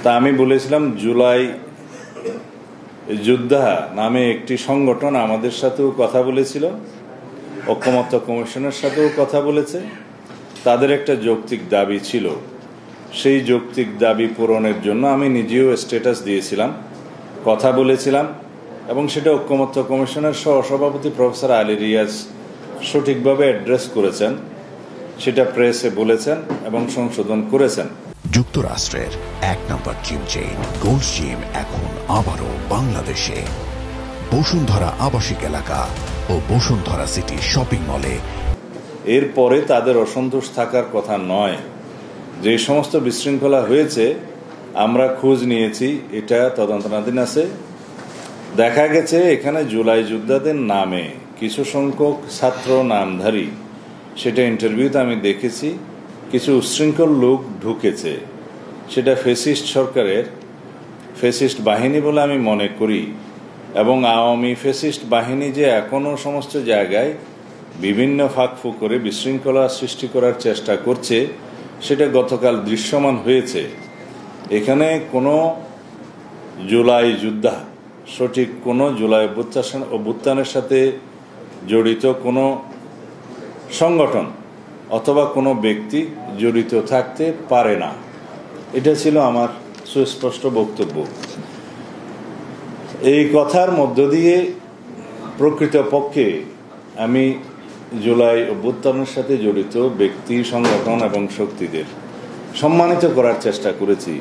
তা আমি বলেছিলাম জুলাই যোদ্ধা নামে একটি সংগঠন আমাদের সাথেও কথা বলেছিল, ঐকমত্য কমিশনের সাথেও কথা বলেছে। তাদের একটা যৌক্তিক দাবি ছিল, সেই যৌক্তিক দাবি পূরণের জন্য আমি নিজেও স্ট্যাটাস দিয়েছিলাম, কথা বলেছিলাম, এবং সেটা ঐকমত্য কমিশনের সহসভাপতি প্রফেসর আলী রিয়াজ সঠিকভাবে অ্যাড্রেস করেছেন, সেটা প্রেসে বলেছেন এবং সংশোধন করেছেন। যুক্তরাষ্ট্রের ১ নম্বর জিম চেইন গোল্ড জিম এখন আবারও বাংলাদেশে বসুন্ধরা আবাসিক এলাকা ও বসুন্ধরা সিটি শপিং মলে। এরপরে তাদের অসন্তোষ থাকার কথা নয়। যে সমস্ত বিশৃঙ্খলা হয়েছে আমরা খোঁজ নিয়েছি, এটা তদন্তাধীন আছে। দেখা গেছে এখানে জুলাই যোদ্ধাদের নামে কিছু সংখ্যক ছাত্র নামধারী, সেটা ইন্টারভিউতে আমি দেখেছি, কিছু উচ্ছৃঙ্খল লোক ঢুকেছে। সেটা ফ্যাসিস্ট সরকারের ফ্যাসিস্ট বাহিনী বলে আমি মনে করি, এবং আওয়ামী ফ্যাসিস্ট বাহিনী যে এখনও সমস্ত জায়গায় বিভিন্ন ফাঁকফুঁক করে বিশৃঙ্খলা সৃষ্টি করার চেষ্টা করছে, সেটা গতকাল দৃশ্যমান হয়েছে। এখানে কোনো জুলাই যোদ্ধা, সঠিক কোনো জুলাই অভ্যুত্থানের সাথে জড়িত কোনো সংগঠন অথবা কোনো ব্যক্তি জড়িত থাকতে পারে না। এটা ছিল আমার সুস্পষ্ট বক্তব্য। এই কথার মধ্য দিয়ে প্রকৃতপক্ষে আমি জুলাই অভ্যুত্থানের সাথে জড়িত ব্যক্তি, সংগঠন এবং শক্তিদের সম্মানিত করার চেষ্টা করেছি।